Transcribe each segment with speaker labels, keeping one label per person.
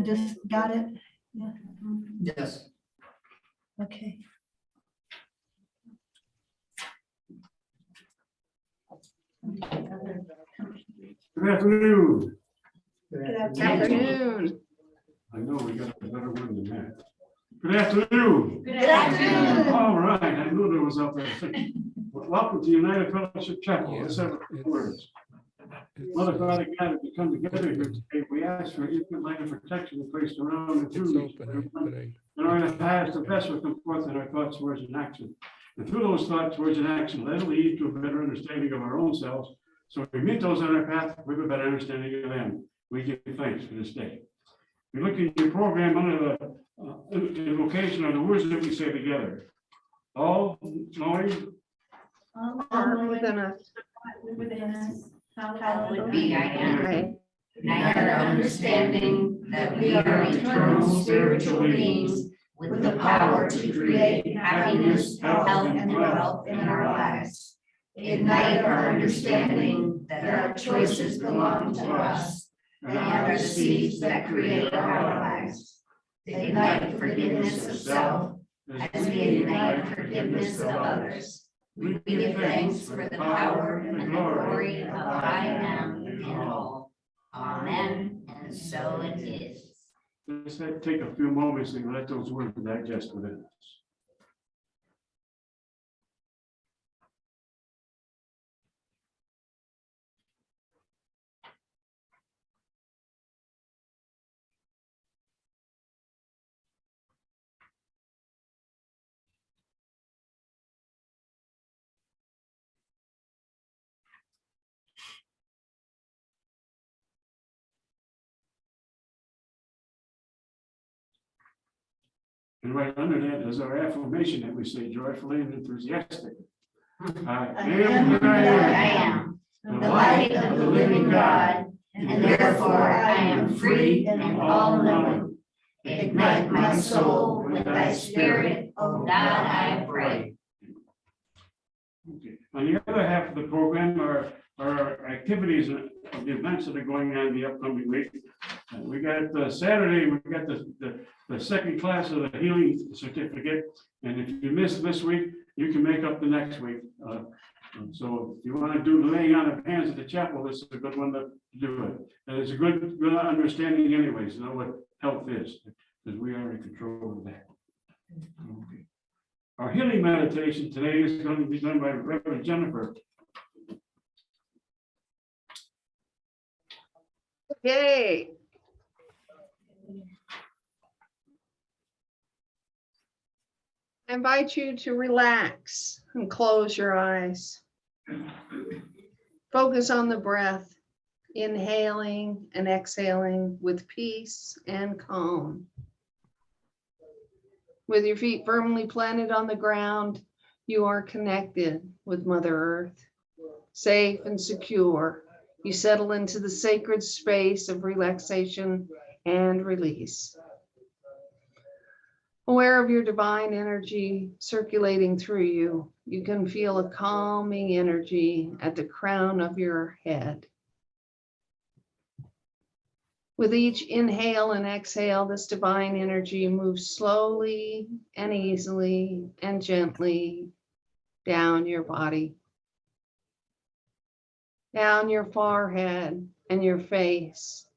Speaker 1: Just got it? Yeah.
Speaker 2: Yes.
Speaker 1: Okay.
Speaker 3: Good afternoon.
Speaker 1: Good
Speaker 4: Afternoon.
Speaker 3: I know we got a better one than that. Good afternoon.
Speaker 1: Good afternoon.
Speaker 3: All right, I knew there was out there. Welcome to United Fellowship Chapel. Let's have a few words. Mother, Father, God, we come together here today. We ask for infinite light and protection placed around and through these. In order to pass the best will come forth in our thoughts, words, and action. And through those thoughts, words, and action, let it lead to a better understanding of our own selves. So if we meet those on our path, we have a better understanding of them. We give you thanks for this day. We look at your program under the invocation of the words that we say together. All knowing,
Speaker 4: Are within us.
Speaker 1: Within us.
Speaker 5: Hallowed be thy name.
Speaker 4: Right.
Speaker 5: Unite our understanding that we are eternal spiritual beings with the power to create happiness, health, and wealth in our lives. Ignite our understanding that our choices belong to us and are the seeds that create our lives. Ignite forgiveness of self as we ignite forgiveness of others. We give thanks for the power and the glory of I am in all. Amen, and so it is.
Speaker 3: let's take a few moments and let those words digest within us. And right under that is our affirmation that we say joyfully and enthusiastically. I am who I
Speaker 5: I
Speaker 3: am,
Speaker 5: am the light of the living God, and therefore I am free and all-knowing. Ignite my soul with thy spirit, O God, I pray.
Speaker 3: Okay. On the other half of the program are activities of the events that are going on the upcoming week. We got Saturday, we got the second class of the healing certificate. And if you miss this week, you can make up the next week. So if you want to do the laying on of hands at the chapel, this is a good one to do it. And it's a good understanding anyways, to know what health is, because we are in control of that. Okay. Our healing meditation today is going to be done by Reverend Jennifer.
Speaker 4: Okay. I invite you to relax and close your eyes. Focus on the breath, inhaling and exhaling with peace and calm. With your feet firmly planted on the ground, you are connected with Mother Earth, safe and secure. You settle into the sacred space of relaxation and release. Aware of your divine energy circulating through you, you can feel a calming energy at the crown of your head. With each inhale and exhale, this divine energy moves slowly and easily and gently down your body, down your forehead and your face.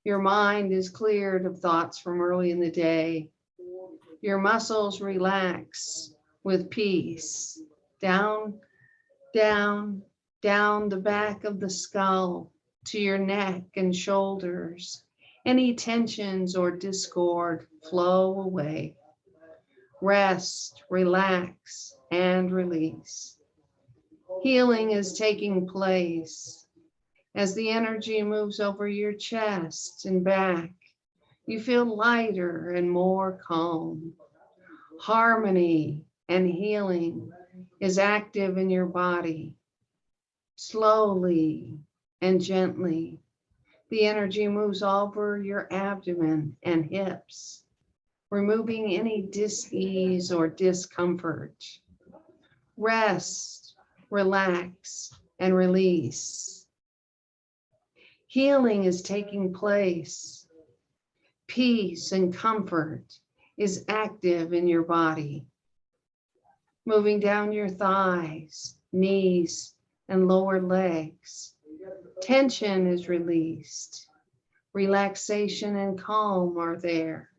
Speaker 4: Your mind is cleared of thoughts from early in the day. Your muscles relax with peace. Down, down, down the back of the skull to your neck and shoulders. Any tensions or discord flow away. Rest, relax, and release. Healing is taking place. As the energy moves over your chest and back, you feel lighter and more calm. Harmony and healing is active in your body. Slowly and gently, the energy moves over your abdomen and hips, removing any dis-ease or discomfort. Rest, relax, and release. Healing is taking place. Peace and comfort is active in your body, moving down your thighs, knees, and lower legs. Tension is released. Relaxation and calm are there.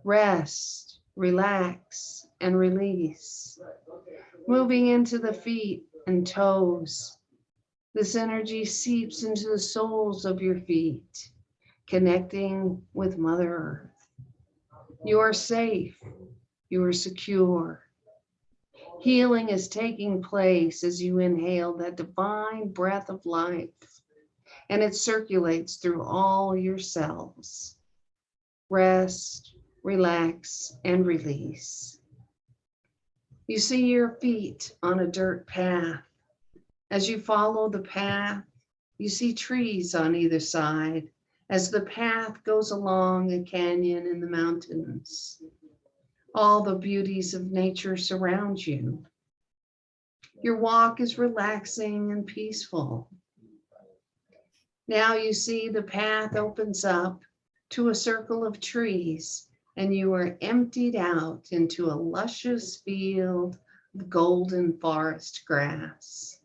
Speaker 4: Rest, relax, and release. Moving into the feet and toes. This energy seeps into the soles of your feet, connecting with Mother Earth. You are safe. You are secure. Healing is taking place as you inhale that divine breath of life, and it circulates through all your cells. Rest, relax, and release. You see your feet on a dirt path. As you follow the path, you see trees on either side as the path goes along a canyon in the mountains. All the beauties of nature surround you. Your walk is relaxing and peaceful. Now you see the path opens up to a circle of trees, and you are emptied out into a luscious field of golden forest grass.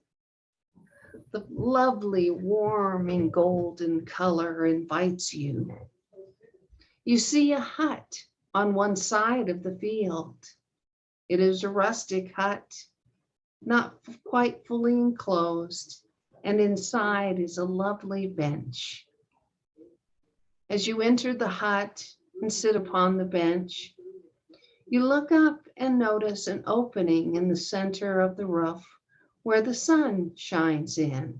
Speaker 4: The lovely, warm, and golden color invites you. You see a hut on one side of the field. It is a rustic hut, not quite fully enclosed, and inside is a lovely bench. As you enter the hut and sit upon the bench, you look up and notice an opening in the center of the roof where the sun shines in.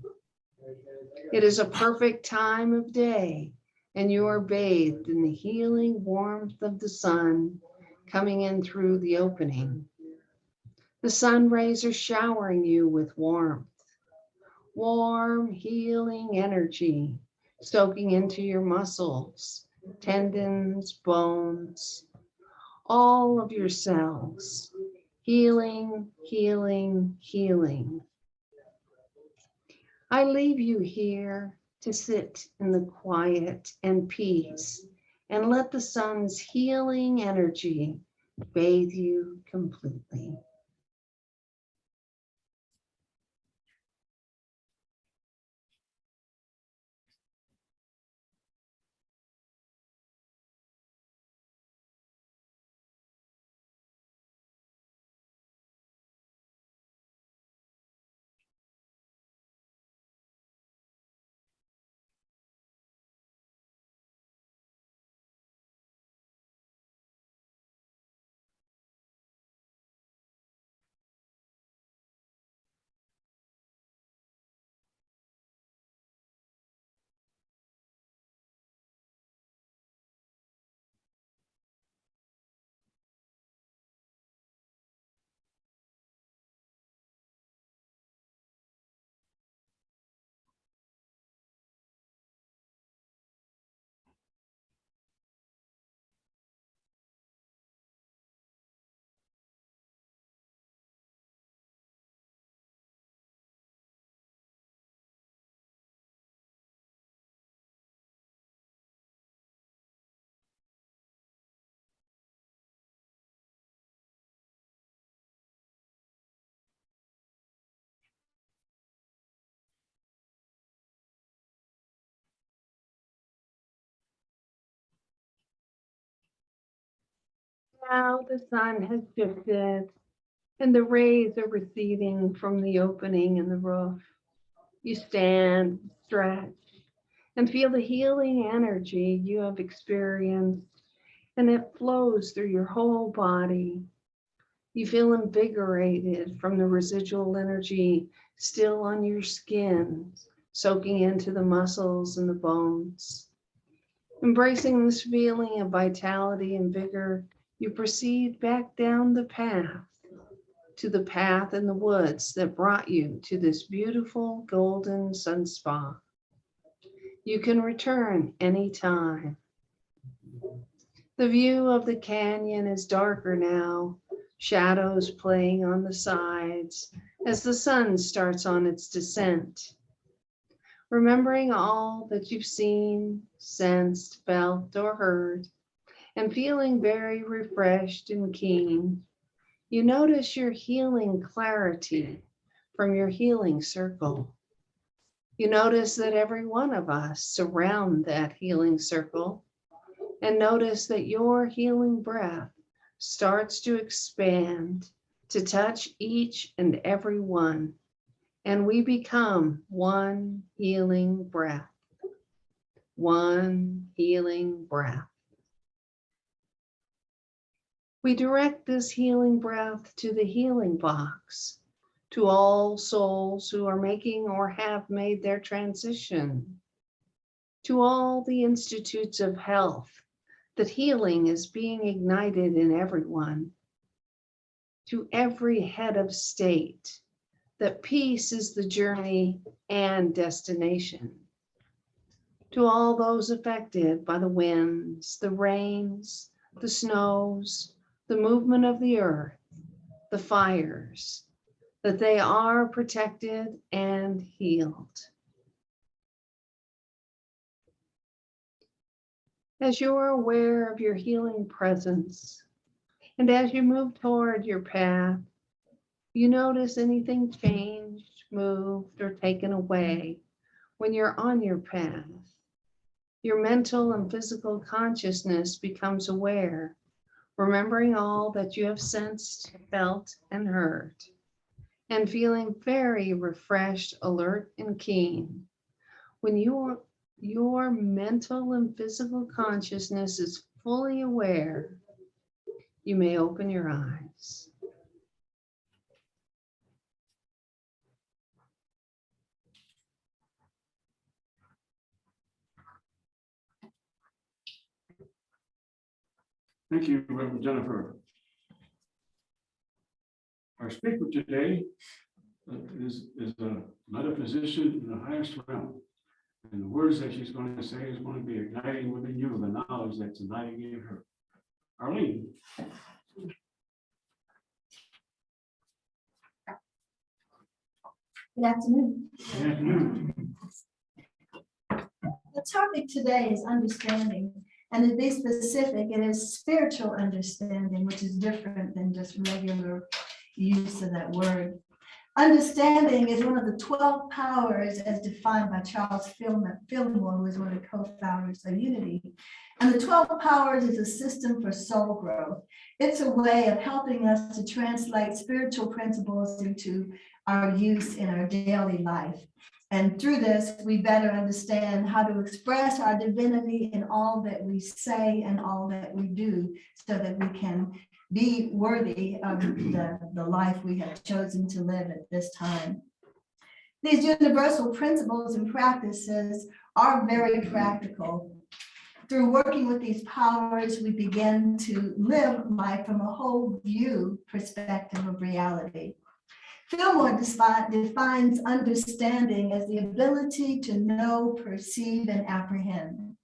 Speaker 4: It is a perfect time of day, and you are bathed in the healing warmth of the sun coming in through the opening. The sun rays are showering you with warmth, warm, healing energy soaking into your muscles, tendons, bones, all of your cells. Healing, healing, healing. I leave you here to sit in the quiet and peace and let the sun's healing energy bathe you completely. Now the sun has shifted and the rays are receding from the opening in the roof. You stand, stretch, and feel the healing energy you have experienced, and it flows through your whole body. You feel invigorated from the residual energy still on your skin, soaking into the muscles and the bones. Embracing this feeling of vitality and vigor, you proceed back down the path to the path in the woods that brought you to this beautiful golden sun spa. You can return anytime. The view of the canyon is darker now, shadows playing on the sides as the sun starts on its descent. remembering all that you've seen, sensed, felt, or heard, and feeling very refreshed and keen. You notice your healing clarity from your healing circle. You notice that every one of us surround that healing circle, and notice that your healing breath starts to expand to touch each and every one, and we become one healing breath. One healing breath. We direct this healing breath to the healing box, to all souls who are making or have made their transition, to all the institutes of health, that healing is being ignited in everyone, to every head of state, that peace is the journey and destination, to all those affected by the winds, the rains, the snows, the movement of the earth, the fires, that they are protected and healed. As you're aware of your healing presence, and as you move toward your path, you notice anything changed, moved, or taken away when you're on your path. Your mental and physical consciousness becomes aware, remembering all that you have sensed, felt, and heard, and feeling very refreshed, alert, and keen. When your mental and physical consciousness is fully aware, you may open your eyes.
Speaker 3: Thank you, Reverend Jennifer. Our speaker today is a metaphysician in the highest realm. And the words that she's going to say is going to be igniting within you the knowledge that's igniting in her. Arlene.
Speaker 1: Good afternoon.
Speaker 3: Good afternoon.
Speaker 1: The topic today is understanding, and to be specific, it is spiritual understanding, which is different than just regular use of that word. Understanding is one of the 12 powers as defined by Charles Fillmore, who is one of the co-founders of Unity. And the 12 powers is a system for soul growth. It's a way of helping us to translate spiritual principles into our use in our daily life. And through this, we better understand how to express our divinity in all that we say and all that we do, so that we can be worthy of the life we have chosen to live at this time. These universal principles and practices are very practical. Through working with these powers, we begin to live life from a whole view perspective of reality. Fillmore defines understanding as the ability to know, perceive, and apprehend.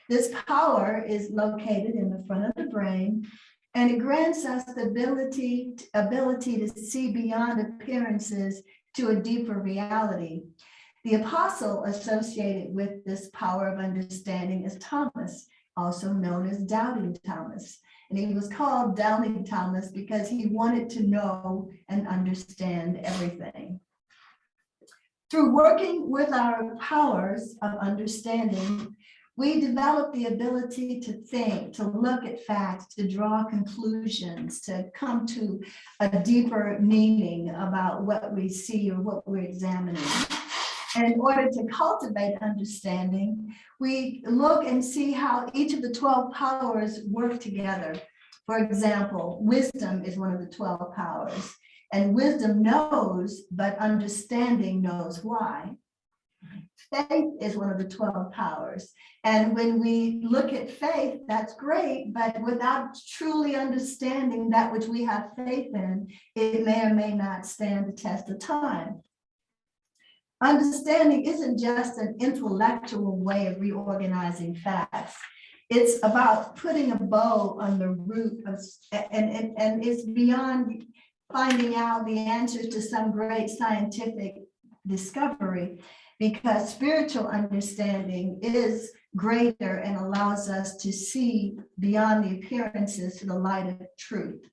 Speaker 1: This power is located in the front of the brain, and it grants us the ability to see beyond appearances to a deeper reality. The apostle associated with this power of understanding is Thomas, also known as Doubting Thomas. And he was called Doubting Thomas because he wanted to know and understand everything. Through working with our powers of understanding, we develop the ability to think, to look at facts, to draw conclusions, to come to a deeper meaning about what we see or what we're examining. And in order to cultivate understanding, we look and see how each of the 12 powers work together. For example, wisdom is one of the 12 powers, and wisdom knows, but understanding knows why. Faith is one of the 12 powers. And when we look at faith, that's great, but without truly understanding that which we have faith in, it may or may not stand the test of time. Understanding isn't just an intellectual way of reorganizing facts. It's about putting a bow on the root of, and it's beyond finding out the answers to some great scientific discovery. because spiritual understanding is greater and allows us to see beyond the appearances to the light of truth.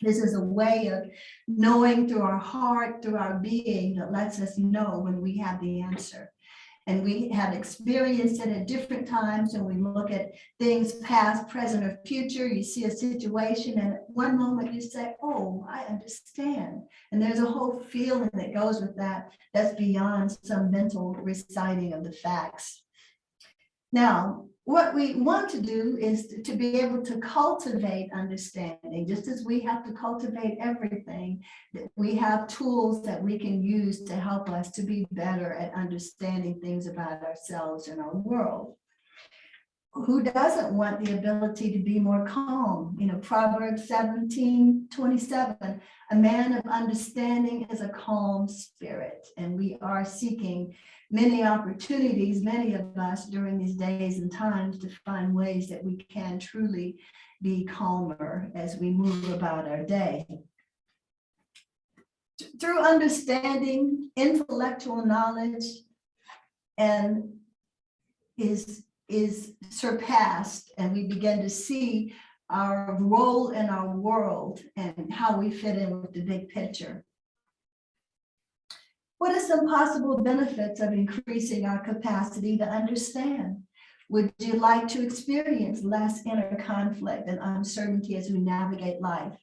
Speaker 1: This is a way of knowing through our heart, through our being, that lets us know when we have the answer. And we have experienced it at different times, and we look at things past, present, or future. You see a situation, and at one moment you say, oh, I understand. And there's a whole feeling that goes with that that's beyond some mental reciting of the facts. Now, what we want to do is to be able to cultivate understanding, just as we have to cultivate everything, that we have tools that we can use to help us to be better at understanding things about ourselves and our world. Who doesn't want the ability to be more calm? You know, Proverbs 17:27, a man of understanding is a calm spirit. And we are seeking many opportunities, many of us during these days and times, to find ways that we can truly be calmer as we move about our day. Through understanding, intellectual knowledge and is surpassed, and we begin to see our role in our world and how we fit in with the big picture. What are some possible benefits of increasing our capacity to understand? Would you like to experience less inner conflict and uncertainty as we navigate life?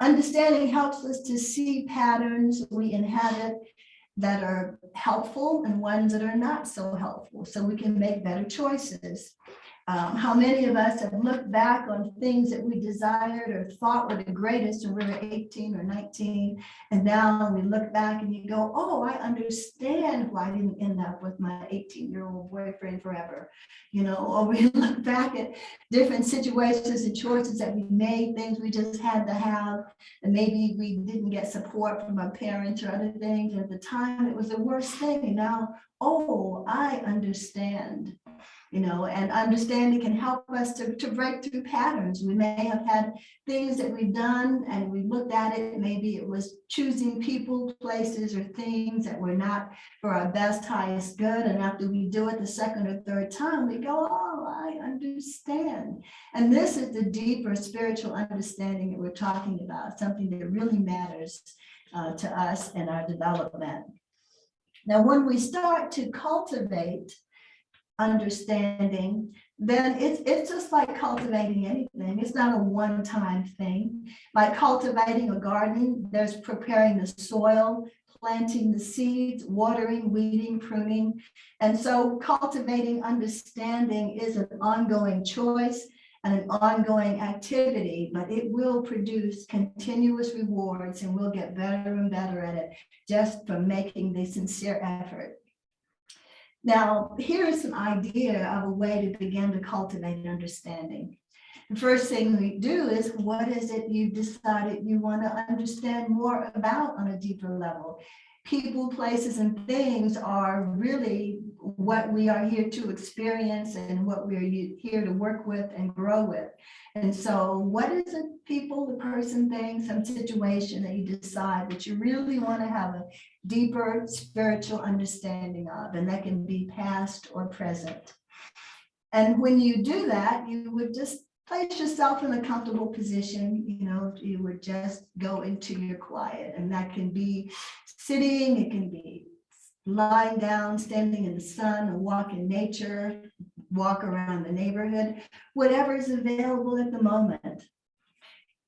Speaker 1: Understanding helps us to see patterns we inhabit that are helpful and ones that are not so helpful, so we can make better choices. How many of us have looked back on things that we desired or thought were the greatest when we were 18 or 19, and now we look back and you go, oh, I understand why I didn't end up with my 18-year-old boyfriend forever, you know, or we look back at different situations and choices that we made, things we just had to have, and maybe we didn't get support from our parents or other things. At the time, it was the worst thing, and now, oh, I understand. You know, and understanding can help us to break through patterns. We may have had things that we've done and we looked at it, maybe it was choosing people, places, or things that were not for our best, highest good. And after we do it the second or third time, we go, oh, I understand. And this is the deeper spiritual understanding that we're talking about, something that really matters to us and our development. Now, when we start to cultivate understanding, then it's just like cultivating anything. It's not a one-time thing. Like cultivating a garden, there's preparing the soil, planting the seeds, watering, weeding, pruning. And so cultivating understanding is an ongoing choice and an ongoing activity, but it will produce continuous rewards, and we'll get better and better at it just from making the sincere effort. Now, here is an idea of a way to begin to cultivate understanding. The first thing we do is, what is it you've decided you want to understand more about on a deeper level? People, places, and things are really what we are here to experience and what we're here to work with and grow with. And so what is it, people, the person, thing, some situation that you decide that you really want to have a deeper spiritual understanding of, and that can be past or present. And when you do that, you would just place yourself in a comfortable position. You know, you would just go into your quiet, and that can be sitting, it can be lying down, standing in the sun, or walk in nature, walk around the neighborhood, whatever is available at the moment.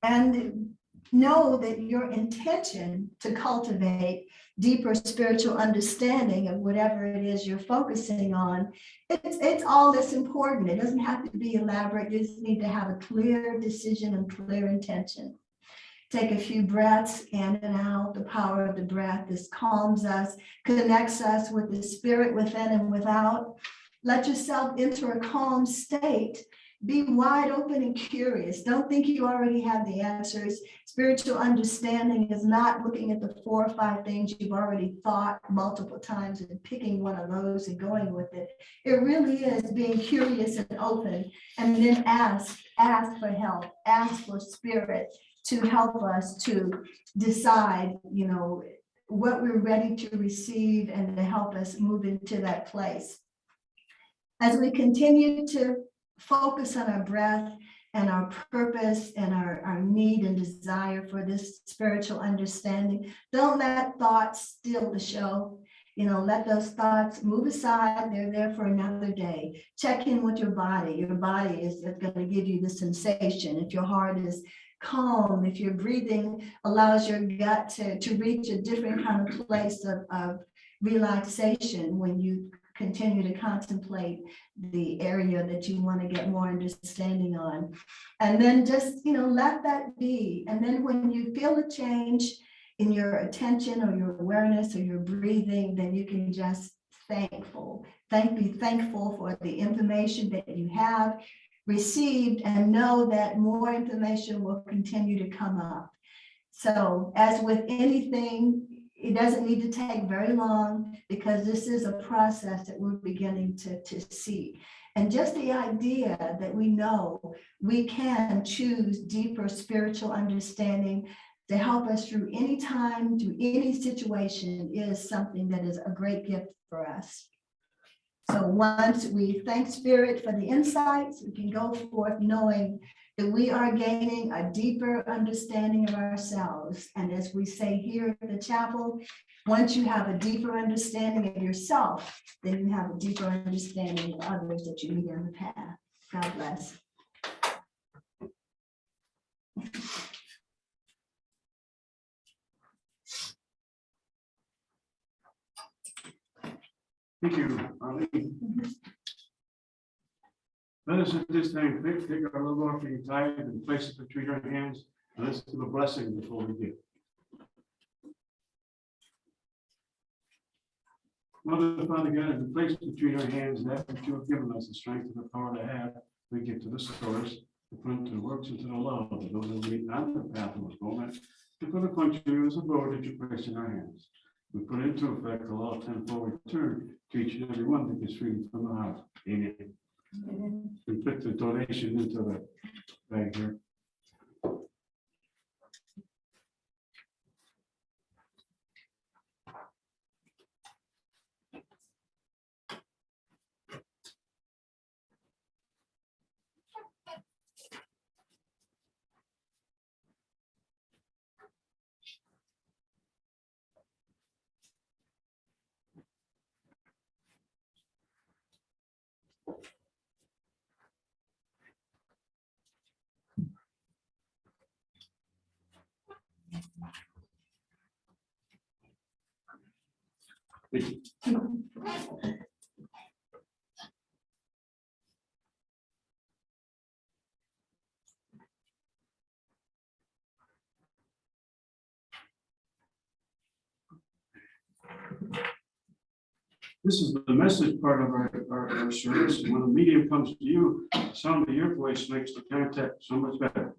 Speaker 1: And know that your intention to cultivate deeper spiritual understanding of whatever it is you're focusing on, it's all that's important. It doesn't have to be elaborate. You just need to have a clear decision and clear intention. Take a few breaths in and out. The power of the breath, this calms us, connects us with the spirit within and without. Let yourself enter a calm state. Be wide open and curious. Don't think you already have the answers. Spiritual understanding is not looking at the 4 or 5 things you've already thought multiple times and picking one of those and going with it. It really is being curious and open, and then ask for help, ask for spirit to help us to decide, you know, what we're ready to receive and to help us move into that place. As we continue to focus on our breath and our purpose and our need and desire for this spiritual understanding, don't let thoughts steal the show. Let those thoughts move aside. They're there for another day. Check in with your body. Your body is going to give you the sensation. If your heart is calm, if your breathing allows your gut to reach a different kind of place of relaxation when you continue to contemplate the area that you want to get more understanding on. And then just, let that be. And then when you feel a change in your attention or your awareness or your breathing, then you can just be thankful for the information that you have received and know that more information will continue to come up. So as with anything, it doesn't need to take very long because this is a process that we're beginning to see. And just the idea that we know we can choose deeper spiritual understanding to help us through any time, through any situation is something that is a great gift for us. So once we thank Spirit for the insights, we can go forth knowing that we are gaining a deeper understanding of ourselves. And as we say here at the chapel, once you have a deeper understanding of yourself, then you have a deeper understanding of others that you meet on the path. God bless.
Speaker 3: Thank you, Arlene. Let us at this time take our little offering tithe and place it between our hands, and let's do a blessing before we give. Mother, Father God, as we place between our hands that which you have given us the strength and the power to have, we give to the source, to put into the works and to the love of those who meet not the path of this moment, to put a function as a board that you place in our hands. We put into effect the law of tenfold return to each and every one that gets freedom from the house. Amen. We put the donation into the bag here. This is the message part of our service. When the medium comes to you, the sound of your voice makes the contact so much better.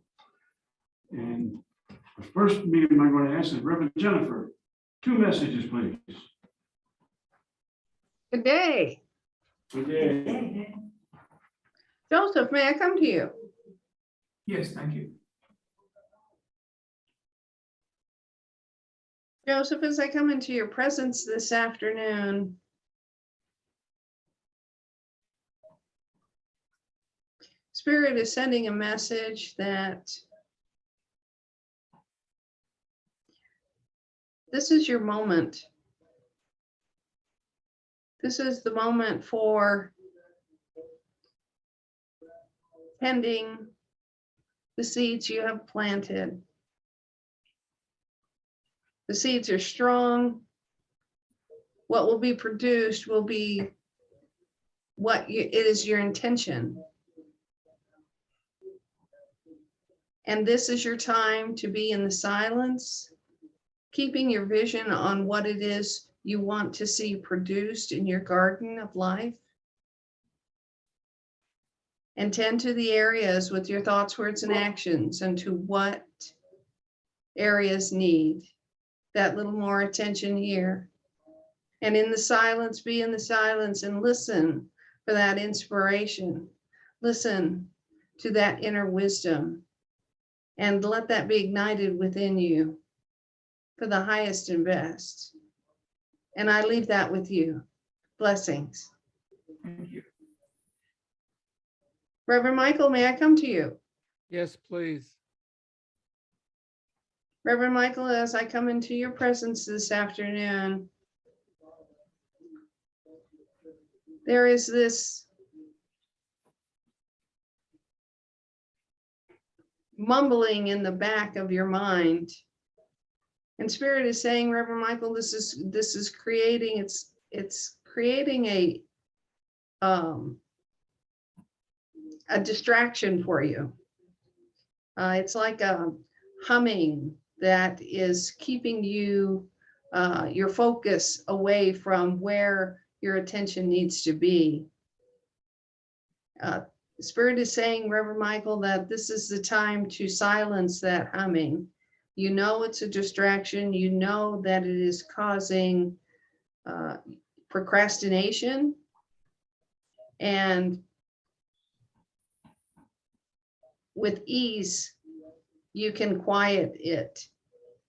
Speaker 3: And the first medium I'm going to ask is Reverend Jennifer. 2 messages, please.
Speaker 4: Good day.
Speaker 3: Good day.
Speaker 4: Joseph, may I come to you?
Speaker 2: Yes, thank you.
Speaker 4: Joseph, as I come into your presence this afternoon, Spirit is sending a message that this is your moment. This is the moment for tending the seeds you have planted. The seeds are strong. What will be produced will be it is your intention. And this is your time to be in the silence, keeping your vision on what it is you want to see produced in your garden of life. And tend to the areas with your thoughts, words, and actions, and to what areas need that little more attention here. And in the silence, be in the silence and listen for that inspiration. Listen to that inner wisdom and let that be ignited within you. for the highest and best. And I leave that with you. Blessings.
Speaker 2: Thank you.
Speaker 4: Reverend Michael, may I come to you?
Speaker 6: Yes, please.
Speaker 4: Reverend Michael, as I come into your presence this afternoon, there is this mumbling in the back of your mind. And Spirit is saying, Reverend Michael, this is creating, it's creating a distraction for you. It's like a humming that is keeping you, your focus away from where your attention needs to be. Spirit is saying, Reverend Michael, that this is the time to silence that humming. You know it's a distraction. You know that it is causing procrastination. And with ease, you can quiet it,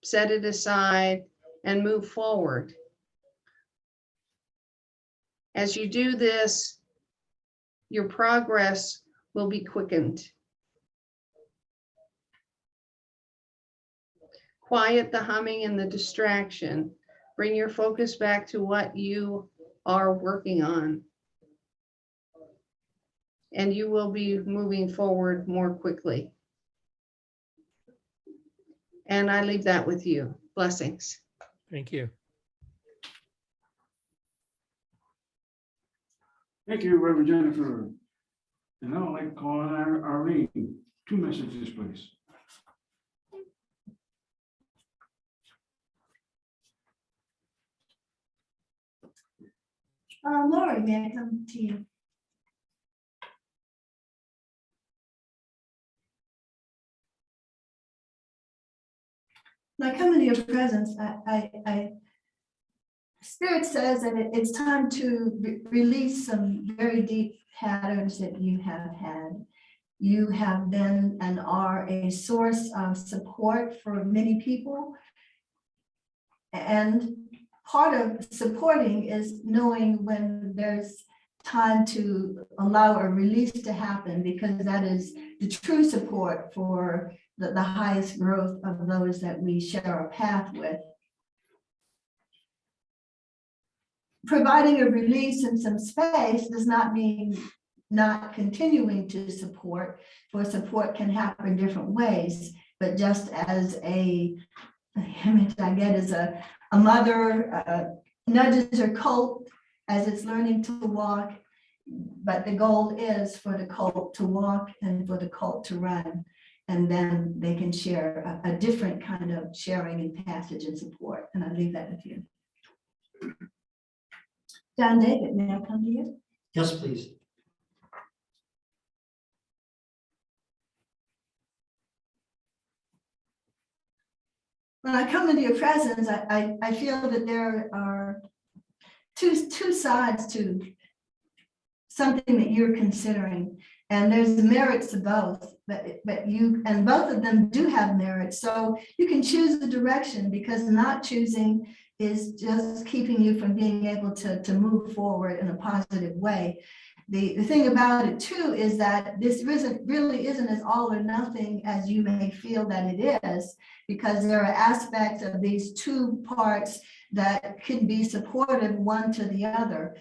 Speaker 4: set it aside, and move forward. As you do this, your progress will be quickened. Quiet the humming and the distraction. Bring your focus back to what you are working on. And you will be moving forward more quickly. And I leave that with you. Blessings.
Speaker 6: Thank you.
Speaker 3: Thank you, Reverend Jennifer. And I'd like to call on Arlene. 2 messages, please.
Speaker 1: Lori, may I come to you? When I come into your presence, Spirit says that it's time to release some very deep patterns that you have had. You have been and are a source of support for many people. And part of supporting is knowing when there's time to allow a release to happen, because that is the true support for the highest growth of those that we share a path with. Providing a release and some space does not mean not continuing to support, for support can happen different ways. But just as the image I get is a mother nudges her colt as it's learning to walk, but the goal is for the colt to walk and for the colt to run. And then they can share a different kind of sharing and passage and support. And I leave that with you. John David, may I come to you?
Speaker 7: Yes, please.
Speaker 1: When I come into your presence, I feel that there are two sides to something that you're considering. And there's the merits to both, but you, and both of them do have merits. So you can choose the direction, because not choosing is just keeping you from being able to move forward in a positive way. The thing about it too is that this really isn't as all or nothing as you may feel that it is, because there are aspects of these two parts that can be supportive one to the other.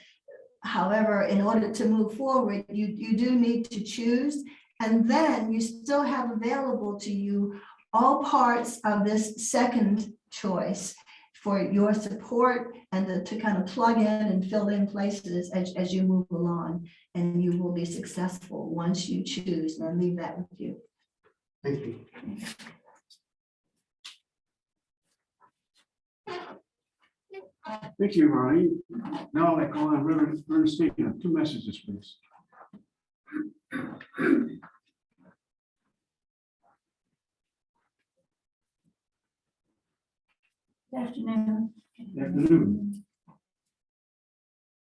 Speaker 1: However, in order to move forward, you do need to choose, and then you still have available to you all parts of this second choice for your support and to kind of plug in and fill in places as you move along, and you will be successful once you choose. And I'll leave that with you.
Speaker 7: Thank you.
Speaker 3: Thank you, Arlene. Now I call on Reverend Ernestine. 2 messages, please.
Speaker 8: Good afternoon.
Speaker 3: Good afternoon.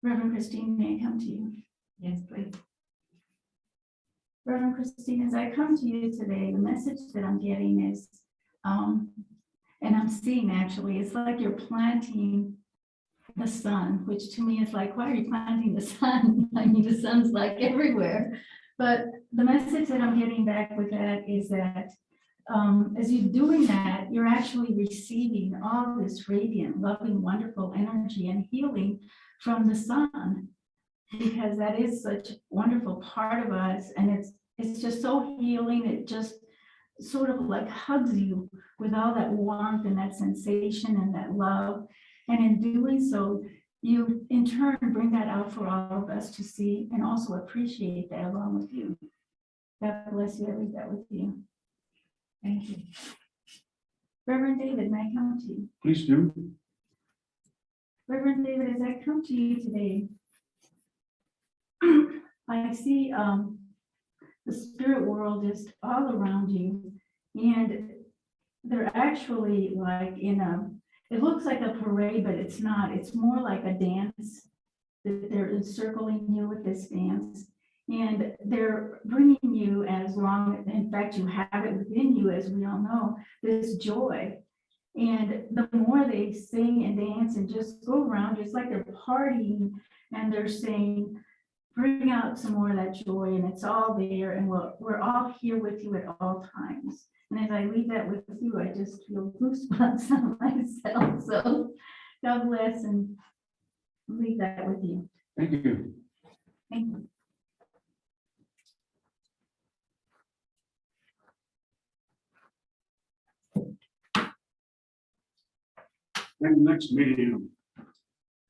Speaker 8: Reverend Christine, may I come to you?
Speaker 5: Yes, please.
Speaker 8: Reverend Christine, as I come to you today, the message that I'm getting is And I'm seeing actually, it's like you're planting the sun, which to me is like, why are you planting the sun? I mean, the sun's like everywhere. But the message that I'm getting back with that is that as you're doing that, you're actually receiving all this radiant, loving, wonderful energy and healing from the sun, because that is such a wonderful part of us. And it's just so healing. It just sort of like hugs you with all that warmth and that sensation and that love. And in doing so, you in turn bring that out for all of us to see and also appreciate that along with you. God bless you. I leave that with you. Thank you. Reverend David, may I come to you?
Speaker 3: Please do.
Speaker 8: Reverend David, as I come to you today, I see the spirit world is all around you, and they're actually like it looks like a parade, but it's not. It's more like a dance that they're encircling you with this dance, and they're bringing you as long, in fact, you have it within you, as we all know, this joy. And the more they sing and dance and just go around, it's like they're partying and they're saying, bring out some more of that joy, and it's all there, and we're all here with you at all times. And as I leave that with you, I just feel goosebumps on myself. So God bless, and leave that with you.
Speaker 3: Thank you.
Speaker 8: Thank you.
Speaker 3: And the next meeting.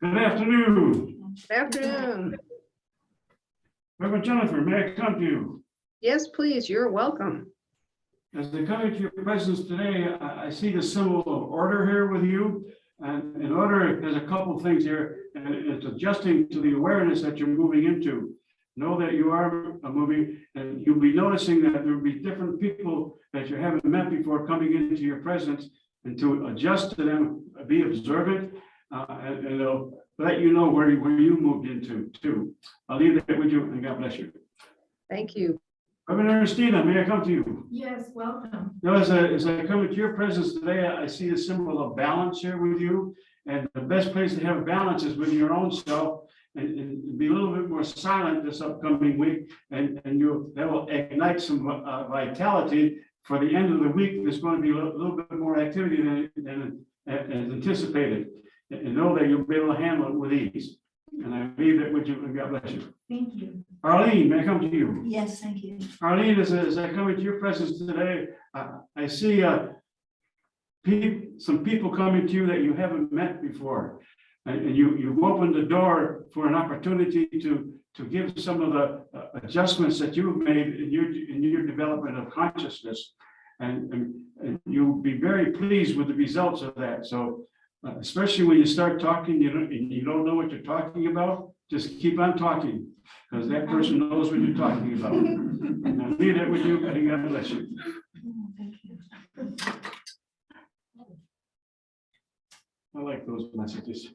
Speaker 3: Good afternoon.
Speaker 4: Good afternoon.
Speaker 3: Reverend Jennifer, may I come to you?
Speaker 4: Yes, please, you're welcome.
Speaker 3: As I come into your presence today, I see the symbol of order here with you. And in order, there's a couple of things here, and it's adjusting to the awareness that you're moving into. Know that you are moving, and you'll be noticing that there will be different people that you haven't met before coming into your presence, and to adjust to them, be observant, and it'll let you know where you moved into too. I'll leave that with you, and God bless you.
Speaker 4: Thank you.
Speaker 3: Reverend Ernestina, may I come to you?
Speaker 8: Yes, welcome.
Speaker 3: Now, as I come into your presence today, I see a symbol of balance here with you. And the best place to have balance is with your own self, and be a little bit more silent this upcoming week. And that will ignite some vitality for the end of the week. There's going to be a little bit more activity than anticipated. And know that you'll be able to handle it with ease. And I leave that with you, and God bless you.
Speaker 8: Thank you.
Speaker 3: Arlene, may I come to you?
Speaker 1: Yes, thank you.
Speaker 3: Arlene, as I come into your presence today, I see some people coming to you that you haven't met before. And you've opened the door for an opportunity to give some of the adjustments that you've made in your development of consciousness. And you'll be very pleased with the results of that. So especially when you start talking, you don't know what you're talking about, just keep on talking, because that person knows what you're talking about. And I'll leave that with you, and God bless you.
Speaker 1: Thank you.
Speaker 3: I like those messages.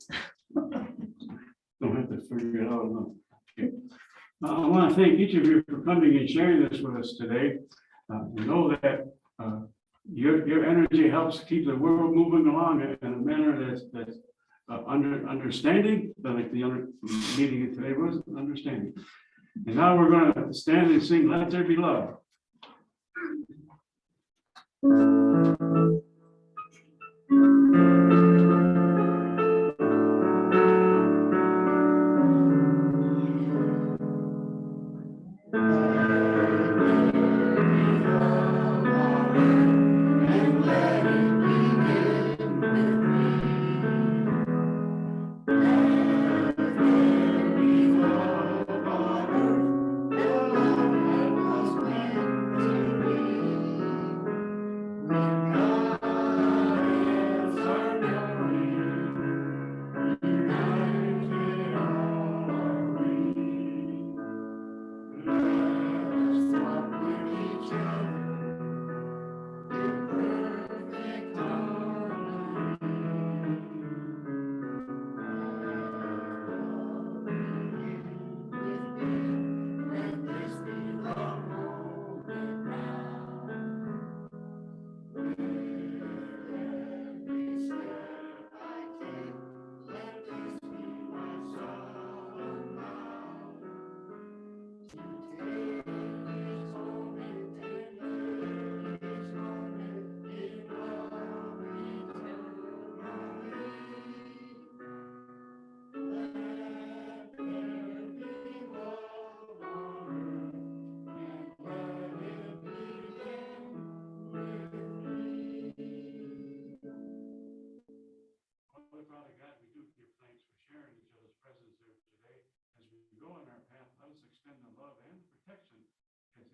Speaker 3: Don't have to figure it out enough. Okay. I want to thank each of you for coming and sharing this with us today. Know that your energy helps keep the world moving along in a manner that's understanding, like the other meeting today was understanding. And now we're going to stand and sing "Let There Be Love."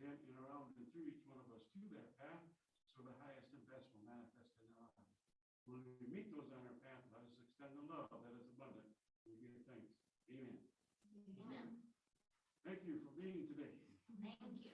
Speaker 3: intent in around and through each one of us to that path, so the highest and best will manifest in our lives. When we meet those on our path, let us extend the love that is abundant. We give thanks. Amen.
Speaker 5: Amen.
Speaker 3: Thank you for being today.
Speaker 5: Thank you.